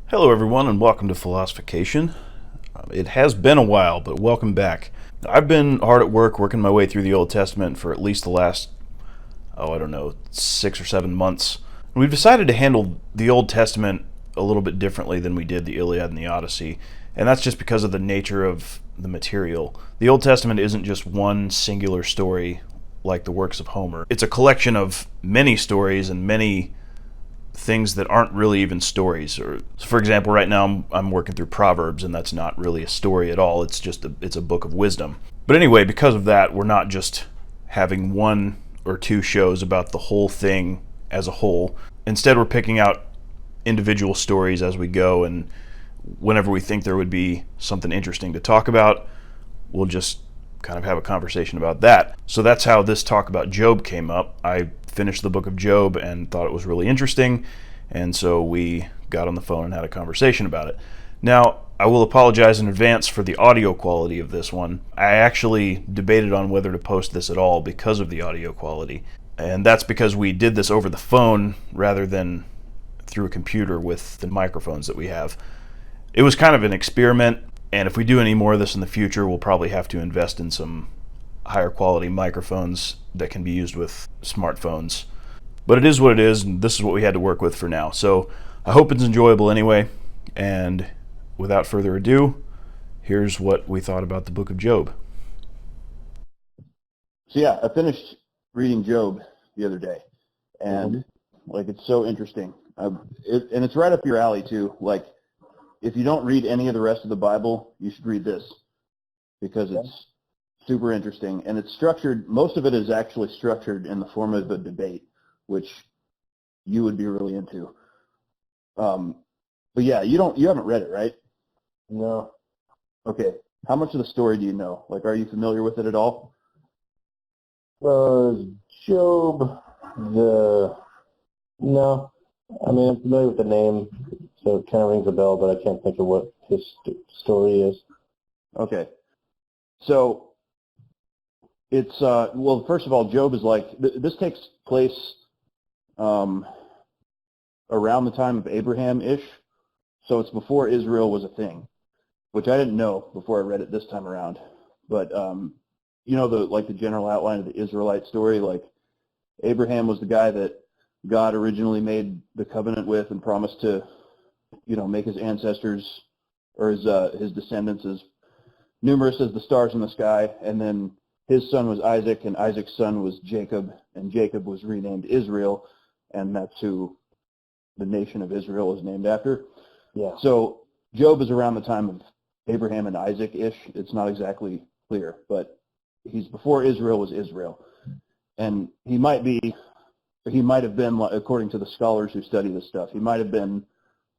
Hello, everyone, and welcome to Philosophication. It has been a while, but welcome back. I've been hard at work working my way through the Old Testament for at least the last, I don't know, 6 or 7 months. And we've decided to handle the Old Testament a little bit differently than we did the Iliad and the Odyssey, and that's just because of the nature of the material. The Old Testament isn't just one singular story like the works of Homer. It's a collection of many stories and many things that aren't really even stories. Or, for example, right now I'm working through Proverbs, and that's not really a story at all. It's a book of wisdom. But anyway, because of that, we're not just having one or two shows about the whole thing as a whole. Instead, we're picking out individual stories as we go, and whenever we think there would be something interesting to talk about, we'll just kind of have a conversation about that. So that's how this talk about Job came up. I finished the book of Job and thought it was really interesting, and so we got on the phone and had a conversation about it. Now, I will apologize in advance for the audio quality of this one. I actually debated on whether to post this at all because of the audio quality, and that's because we did this over the phone rather than through a computer with the microphones that we have. It was kind of an experiment, and if we do any more of this in the future, we'll probably have to invest in some higher quality microphones that can be used with smartphones. But it is what it is, and this is what we had to work with for now. So I hope it's enjoyable anyway, and without further ado, here's what we thought about the book of Job. So yeah, I finished reading Job the other day, and like it's so interesting. And it's right up your alley too. Like if you don't read any of the rest of the Bible, you should read this because it's super interesting, and it's structured. Most of it is actually structured in the form of a debate, which you would be really into. But yeah, you haven't read it, right? No. Okay. How much of the story do you know? Like, are you familiar with it at all? Job, no. I mean, I'm familiar with the name, so it kind of rings a bell, but I can't think of what his story is. Okay. So it's, well, first of all, Job is like, this takes place around the time of Abraham-ish. So it's before Israel was a thing, which I didn't know before I read it this time around. But, you know, the general outline of the Israelite story, like Abraham was the guy that God originally made the covenant with and promised to, you know, make his ancestors or his descendants as numerous as the stars in the sky. And then his son was Isaac, and Isaac's son was Jacob, and Jacob was renamed Israel, and that's who the nation of Israel is named after. Yeah. So Job is around the time of Abraham and Isaac-ish. It's not exactly clear, but he's before Israel was Israel. And he might have been, according to the scholars who study this stuff, he might have been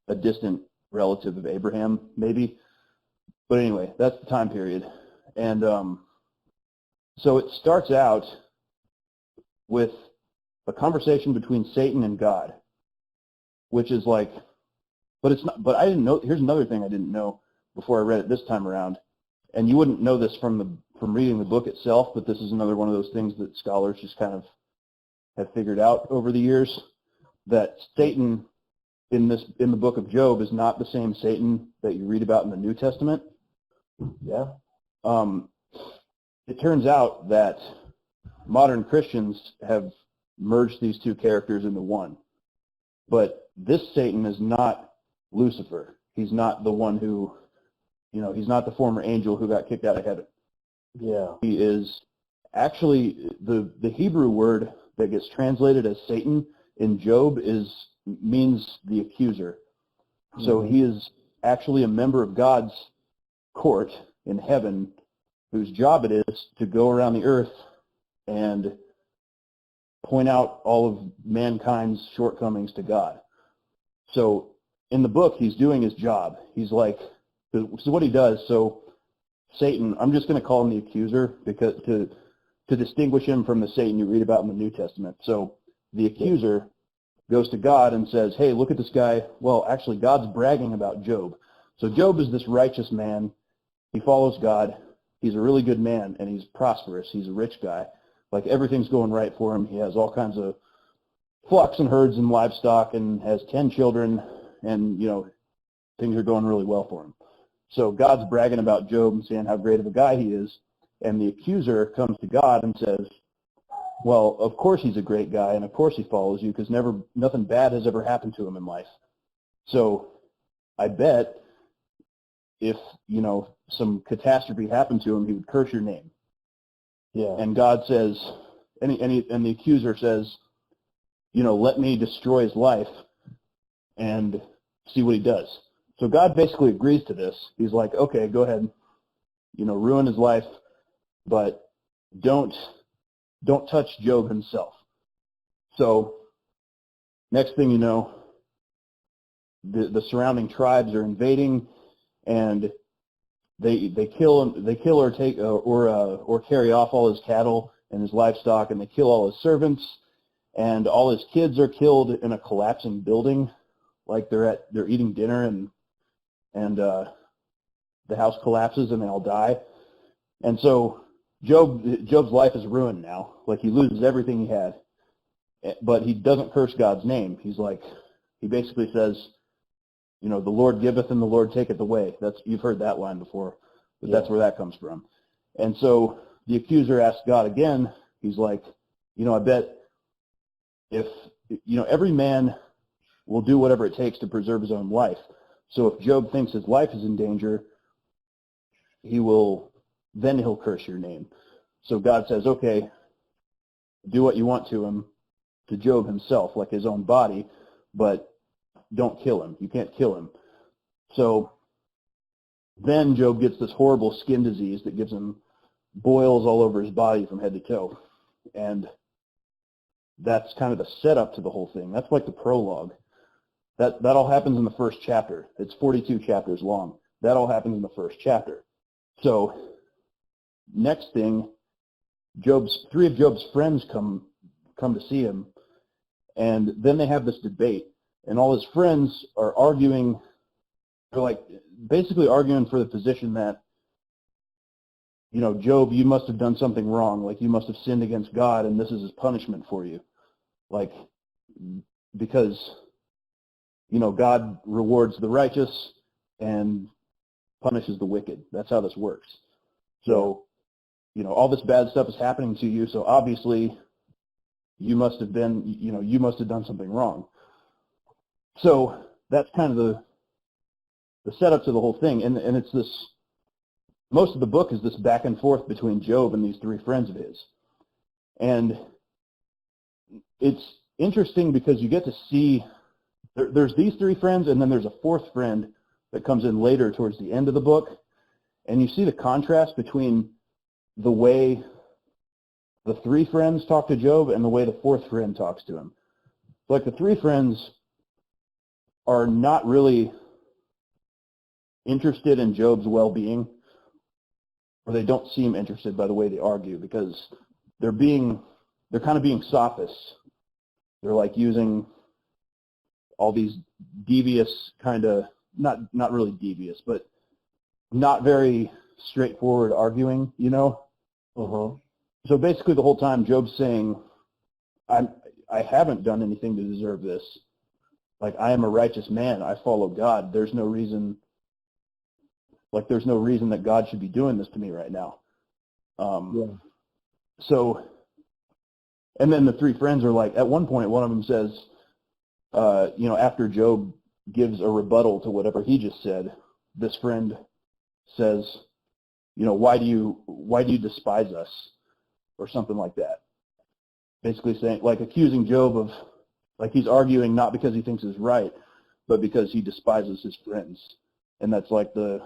a distant relative of Abraham, maybe. But anyway, that's the time period. And so it starts out with a conversation between Satan and God, which is like, but it's not, but I didn't know, here's another thing I didn't know before I read it this time around. And you wouldn't know this from reading the book itself, but this is another one of those things that scholars just kind of have figured out over the years, that Satan in the book of Job is not the same Satan that you read about in the New Testament. Yeah. It turns out that modern Christians have merged these two characters into one. But this Satan is not Lucifer. He's not the one who, you know, he's not the former angel who got kicked out of heaven. Yeah. He is actually, the Hebrew word that gets translated as Satan in Job means the accuser. So he is actually a member of God's court in heaven, whose job it is to go around the earth and point out all of mankind's shortcomings to God. So in the book, he's doing his job. He's like, so what he does, so Satan, I'm just going to call him the accuser because to distinguish him from the Satan you read about in the New Testament. So the accuser goes to God and says, hey, look at this guy. Well, actually, God's bragging about Job. So Job is this righteous man. He follows God. He's a really good man, and he's prosperous. He's a rich guy. Like, everything's going right for him. He has all kinds of flocks and herds and livestock and has 10 children. And, you know, things are going really well for him. So God's bragging about Job and saying how great of a guy he is, and the accuser comes to God and says, well, of course he's a great guy, and of course he follows you, because nothing bad has ever happened to him in life. So I bet if, some catastrophe happened to him, he would curse your name. Yeah. And God says, and the accuser says, let me destroy his life and see what he does. So God basically agrees to this. He's like, okay, go ahead, ruin his life, but don't touch Job himself. So next thing you know, the surrounding tribes are invading, and they kill or take or carry off all his cattle and his livestock, and they kill all his servants, and all his kids are killed in a collapsing building, like they're eating dinner and the house collapses and they all die. And so Job's life is ruined now. Like, he loses everything he had, but he doesn't curse God's name. He basically says, the Lord giveth and the Lord taketh away. You've heard that line before, but that's where that comes from. And so the accuser asks God again. He's like, I bet if, every man will do whatever it takes to preserve his own life. So if Job thinks his life is in danger, he'll curse your name. So God says, okay, do what you want to Job himself, like his own body, but don't kill him. You can't kill him. So then Job gets this horrible skin disease that gives him boils all over his body from head to toe. And that's kind of the setup to the whole thing. That's like the prologue. That all happens in the first chapter. It's 42 chapters long. That all happens in the first chapter. So next thing, three of Job's friends come to see him, and then they have this debate, and all his friends are arguing. They're like basically arguing for the position that, Job, you must have done something wrong. Like, you must have sinned against God, and this is his punishment for you. Like, because God rewards the righteous and punishes the wicked. That's how this works. So, all this bad stuff is happening to you, so obviously you must have done something wrong. So that's kind of the setup to the whole thing. And it's this, most of the book is this back and forth between Job and these three friends of his. And it's interesting because you get to see, there's these three friends, and then there's a fourth friend that comes in later towards the end of the book, and you see the contrast between the way the three friends talk to Job and the way the fourth friend talks to him. Like, the three friends are not really interested in Job's well-being, or they don't seem interested by the way they argue, because they're kind of being sophists. They're like using all these devious kind of, not really devious, but not very straightforward arguing, So basically the whole time Job's saying, I haven't done anything to deserve this. Like, I am a righteous man. I follow God. There's no reason that God should be doing this to me right now. So, and then the three friends are like, at one point, one of them says, after Job gives a rebuttal to whatever he just said, this friend says, why do you despise us? Or something like that. Basically saying, like, accusing Job of, like, he's arguing not because he thinks he's right, but because he despises his friends. And that's like an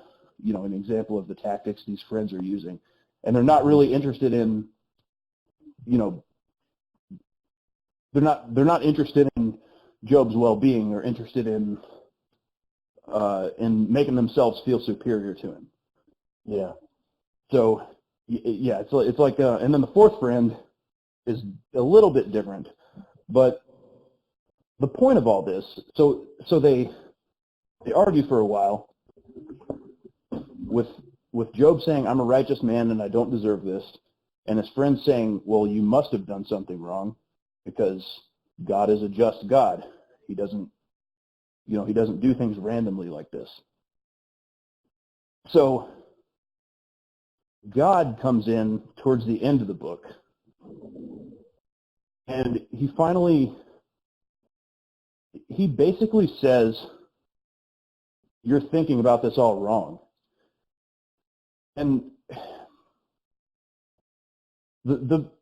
example of the tactics these friends are using. And they're not really interested in, they're not interested in Job's well-being. They're interested in making themselves feel superior to him. Yeah. So, yeah, it's like, and then the fourth friend is a little bit different. But the point of all this, so they argue for a while with Job saying, I'm a righteous man and I don't deserve this, and his friend saying, well, you must have done something wrong because God is a just God. He doesn't, He doesn't do things randomly like this. So God comes in towards the end of the book, and he basically says, you're thinking about this all wrong. And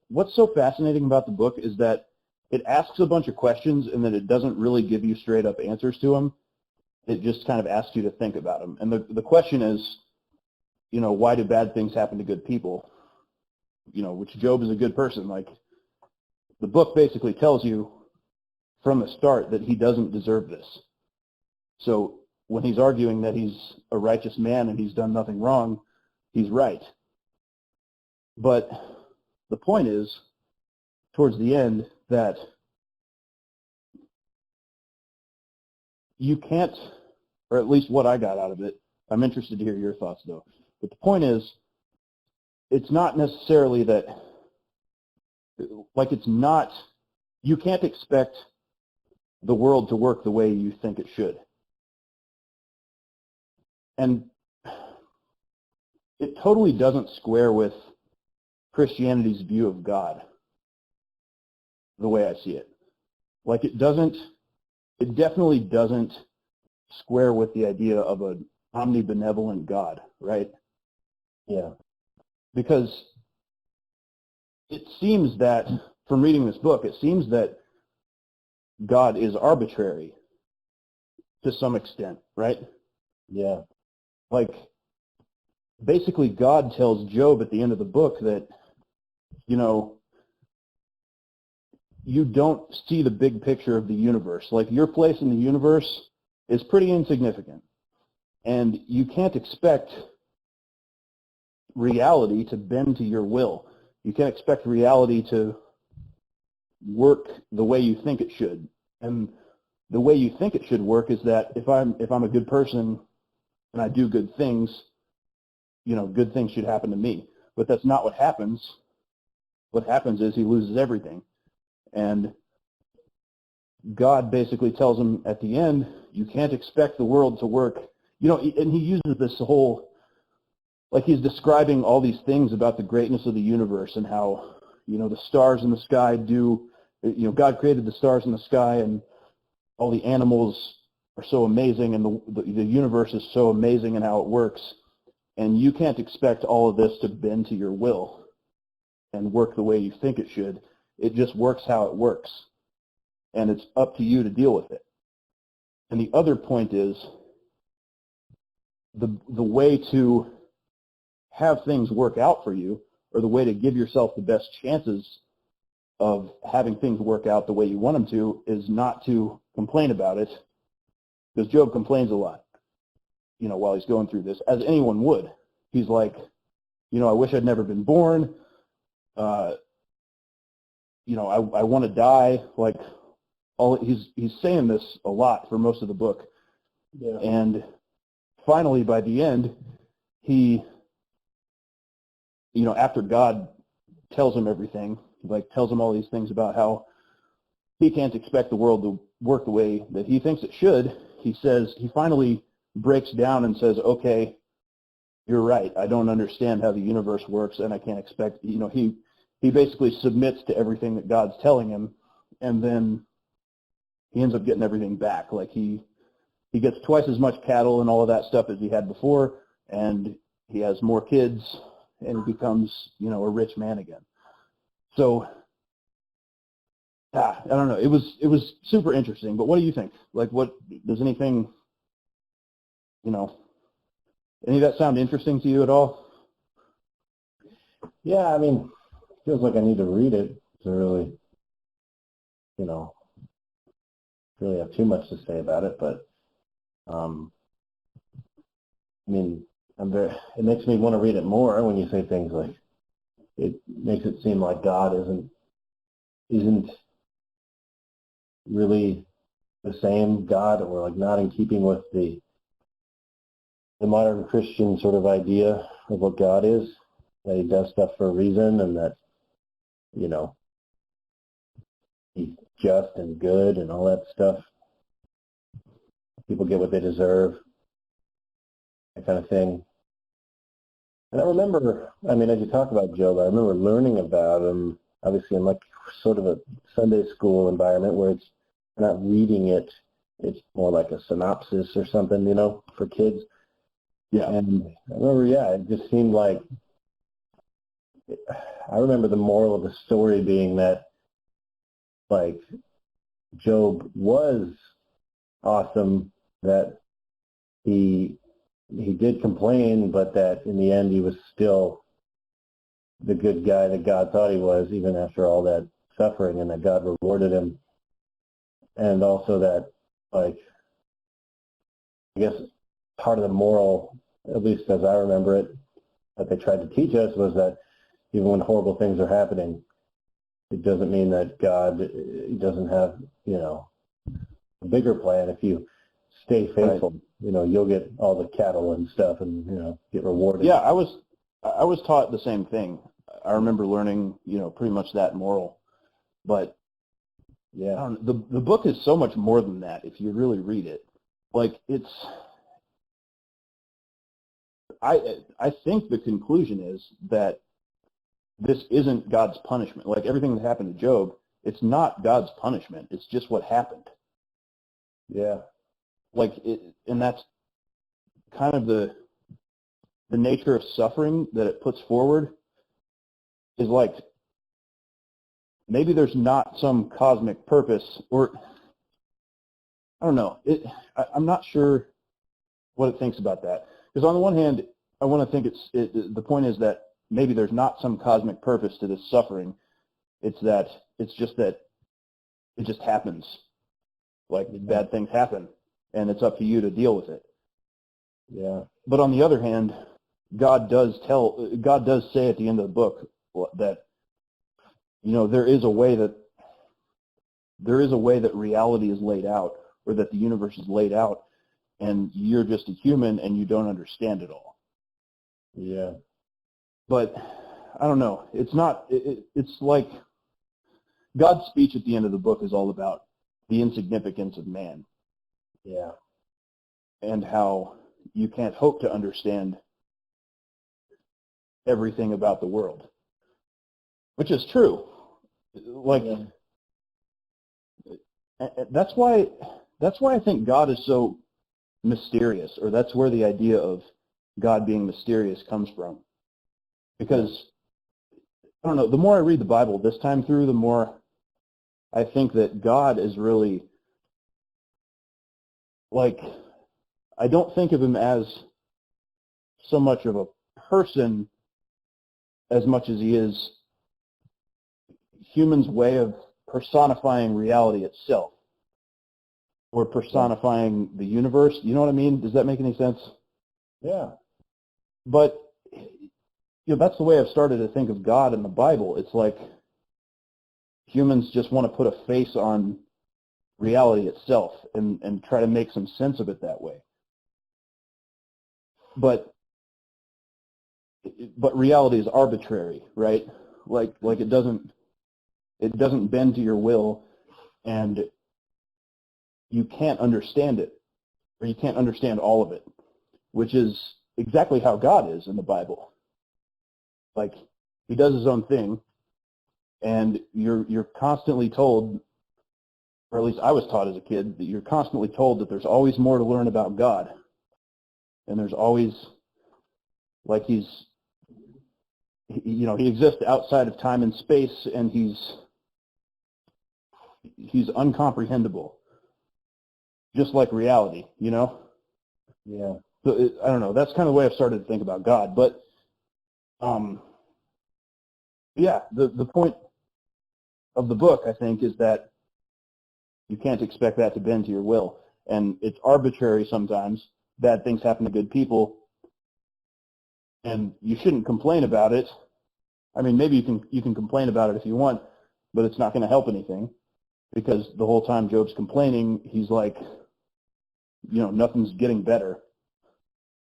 what's so fascinating about the book is that it asks a bunch of questions and then it doesn't really give you straight up answers to them. It just kind of asks you to think about them. And the question is, why do bad things happen to good people? Which Job is a good person. Like, the book basically tells you from the start that he doesn't deserve this. So when he's arguing that he's a righteous man and he's done nothing wrong, he's right. But the point is, towards the end, that you can't, or at least what I got out of it, I'm interested to hear your thoughts though, but the point is, it's not necessarily that, you can't expect the world to work the way you think it should. And it totally doesn't square with Christianity's view of God, the way I see it. Like, it definitely doesn't square with the idea of an omnibenevolent God, right? Yeah. Because it seems that, from reading this book, it seems that God is arbitrary to some extent, right? Yeah. Like, basically God tells Job at the end of the book that, you don't see the big picture of the universe. Like, your place in the universe is pretty insignificant. And you can't expect reality to bend to your will. You can't expect reality to work the way you think it should. And the way you think it should work is that if I'm a good person and I do good things, good things should happen to me. But that's not what happens. What happens is he loses everything. And God basically tells him at the end, you can't expect the world to work. And he uses this whole, like, he's describing all these things about the greatness of the universe and how, the stars in the sky God created the stars in the sky and all the animals are so amazing and the universe is so amazing in how it works. And you can't expect all of this to bend to your will and work the way you think it should. It just works how it works. And it's up to you to deal with it. And the other point is, the way to have things work out for you, or the way to give yourself the best chances of having things work out the way you want them to, is not to complain about it. Because Job complains a lot, while he's going through this, as anyone would. He's like, I wish I'd never been born. I want to die. Like, he's saying this a lot for most of the book. Yeah. And finally, by the end, he, after God tells him everything, tells him all these things about how he can't expect the world to work the way that he thinks it should, he finally breaks down and says, okay, you're right. I don't understand how the universe works, and I can't expect, he basically submits to everything that God's telling him, and then he ends up getting everything back. Like, he gets twice as much cattle and all of that stuff as he had before, and he has more kids, and he becomes, a rich man again. So, I don't know. It was super interesting. But what do you think? Like, what does anything, any of that sound interesting to you at all? Yeah, I mean, feels like I need to read it to really, really have too much to say about it. But, I mean, it makes me want to read it more when you say things like, it makes it seem like God isn't really the same God, or like not in keeping with the modern Christian sort of idea of what God is, that he does stuff for a reason, and that, he's just and good and all that stuff. people get what they deserve, that kind of thing. And I remember, I mean, as you talk about Job, I remember learning about him, obviously in like sort of a Sunday school environment where it's not reading it, it's more like a synopsis or something, you know, for kids. Yeah. And I remember, it just seemed like, I remember the moral of the story being that, like, Job was awesome, that he did complain, but that in the end he was still the good guy that God thought he was, even after all that suffering, and that God rewarded him. And also that, like, I guess part of the moral, at least as I remember it, that they tried to teach us was that even when horrible things are happening, it doesn't mean that God doesn't have, you know, a bigger plan. If you stay faithful, Right. you know, you'll get all the cattle and stuff and, you know, get rewarded. Yeah, I was taught the same thing. I remember learning, you know, pretty much that moral. But Yeah. the book is so much more than that if you really read it. Like, I think the conclusion is that this isn't God's punishment. Like, everything that happened to Job, it's not God's punishment. It's just what happened. Yeah. Like, and that's kind of the nature of suffering that it puts forward, is like, maybe there's not some cosmic purpose, or I don't know. I'm not sure what it thinks about that. Because on the one hand, I want to think the point is that maybe there's not some cosmic purpose to this suffering. It's just that it just happens. Like, bad things happen, and it's up to you to deal with it. Yeah. But on the other hand, God does say at the end of the book that, you know, there is a way that reality is laid out, or that the universe is laid out, and you're just a human and you don't understand it all. Yeah. But I don't know. It's not. It's like God's speech at the end of the book is all about the insignificance of man, Yeah. and how you can't hope to understand everything about the world, which is true. Like, that's why I think God is so mysterious, or that's where the idea of God being mysterious comes from. Because, I don't know, the more I read the Bible this time through, the more I think that God is really, like, I don't think of him as so much of a person as much as he is humans' way of personifying reality itself, or personifying the universe. You know what I mean? Does that make any sense? Yeah. But, you know, that's the way I've started to think of God in the Bible. It's like humans just want to put a face on reality itself and try to make some sense of it that way. But reality is arbitrary, right? Like it doesn't bend to your will, and you can't understand it, or you can't understand all of it, which is exactly how God is in the Bible. Like, he does his own thing, and you're constantly told, or at least I was taught as a kid, that you're constantly told that there's always more to learn about God. And there's always, like, he exists outside of time and space, and he's uncomprehendable, just like reality, you know? Yeah. So I don't know. That's kind of the way I've started to think about God. But, yeah, the point of the book, I think, is that you can't expect that to bend to your will. And it's arbitrary sometimes. Bad things happen to good people, and you shouldn't complain about it. I mean, maybe you can complain about it if you want, but it's not going to help anything, because the whole time Job's complaining, he's like, you know, nothing's getting better.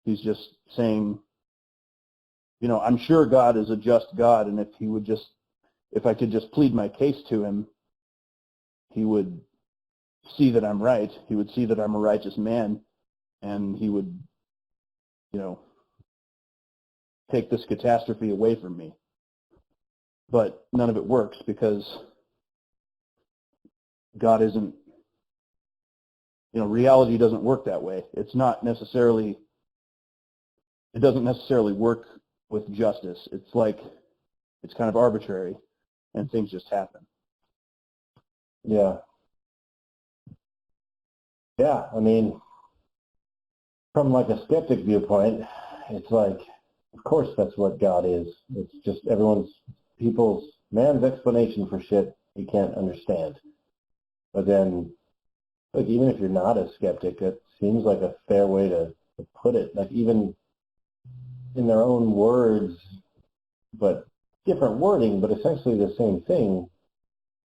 He's just saying, you know, I'm sure God is a just God, and if I could just plead my case to him, he would see that I'm right. He would see that I'm a righteous man, and he would, take this catastrophe away from me. But none of it works because God isn't, reality doesn't work that way. It doesn't necessarily work with justice. It's kind of arbitrary, and things just happen. Yeah. Yeah, I mean, from like a skeptic viewpoint, it's like, of course that's what God is. It's just man's explanation for shit he can't understand. But then, like, even if you're not a skeptic, it seems like a fair way to put it. Like, even in their own words, but different wording, but essentially the same thing,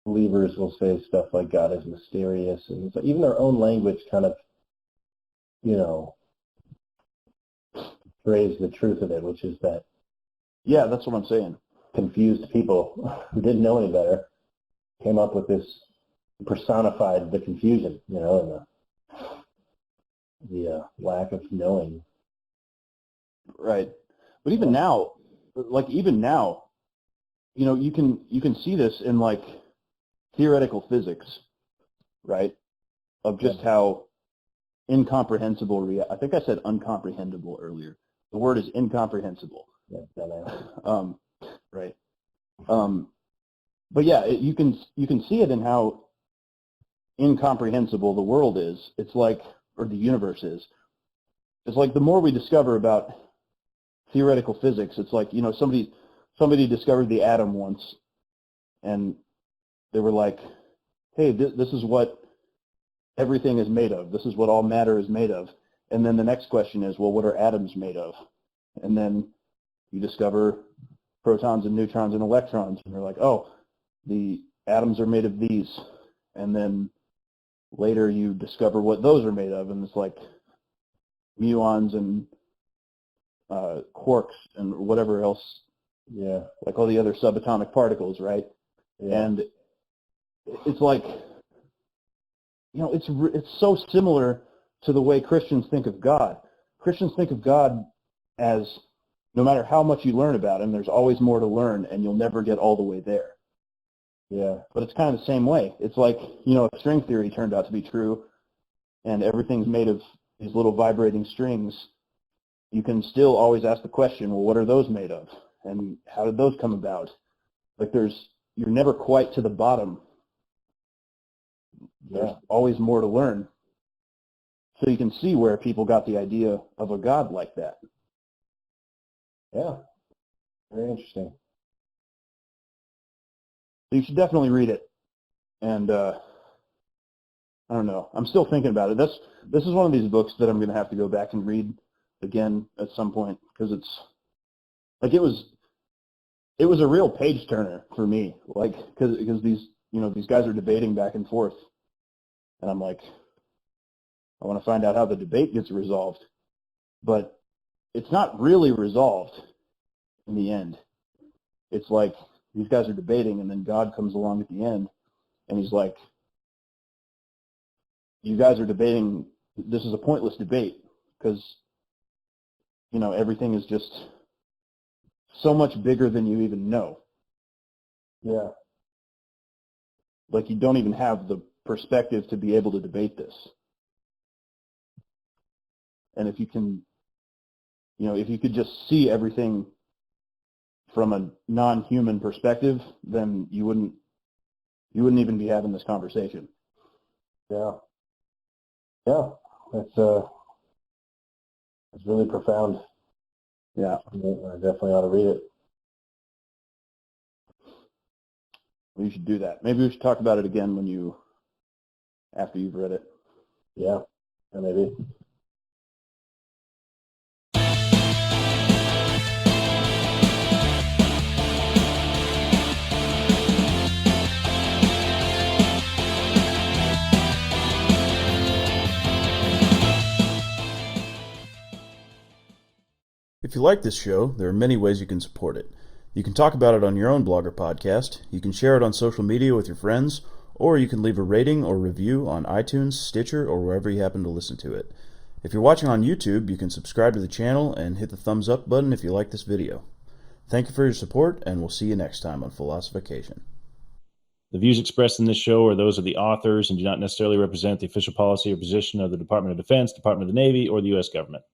believers will say stuff like God is mysterious. And so even their own language kind of, phrase the truth of it, which is that, yeah, that's what I'm saying. Confused people who didn't know any better came up with this, personified the confusion, and the lack of knowing. Right. But even now, you can see this in like theoretical physics, right? Of just how incomprehensible I think I said uncomprehendable earlier. The word is incomprehensible. Yeah, right. But yeah, you can see it in how incomprehensible the world is. It's like, or the universe is. It's like the more we discover about theoretical physics, it's like, somebody discovered the atom once, and they were like, hey, this is what everything is made of. This is what all matter is made of. And then the next question is, well, what are atoms made of? And then you discover protons and neutrons and electrons, and they're like, oh, the atoms are made of these. And then later you discover what those are made of, and it's like muons and quarks and whatever else, like all the other subatomic particles, right? Yeah. And it's like, it's so similar to the way Christians think of God. Christians think of God as, no matter how much you learn about him, there's always more to learn, and you'll never get all the way there. Yeah. But it's kind of the same way. It's like, if string theory turned out to be true, and everything's made of these little vibrating strings, you can still always ask the question, well, what are those made of? And how did those come about? Like, you're never quite to the bottom. There's always more to learn. So you can see where people got the idea of a God like that. Yeah, very interesting. So you should definitely read it. And I don't know. I'm still thinking about it. This is one of these books that I'm going to have to go back and read again at some point, because it's like it was a real page turner for me. Like, because these guys are debating back and forth, and I'm like, I want to find out how the debate gets resolved, but it's not really resolved in the end. It's like these guys are debating, and then God comes along at the end, and he's like, you guys are debating, this is a pointless debate, because, everything is just so much bigger than you even know. Yeah. Like, you don't even have the perspective to be able to debate this. And if you can, if you could just see everything from a non-human perspective, then you wouldn't even be having this conversation. Yeah. Yeah. It's really profound. Yeah. I definitely ought to read it. We should do that. Maybe we should talk about it again after you've read it. Yeah, maybe. If you like this show, there are many ways you can support it. You can talk about it on your own blog or podcast, you can share it on social media with your friends, or you can leave a rating or review on iTunes, Stitcher, or wherever you happen to listen to it. If you're watching on YouTube, you can subscribe to the channel and hit the thumbs up button if you like this video. Thank you for your support, and we'll see you next time on Philosophication. The views expressed in this show are those of the authors and do not necessarily represent the official policy or position of the Department of Defense, Department of the Navy, or the U.S. government.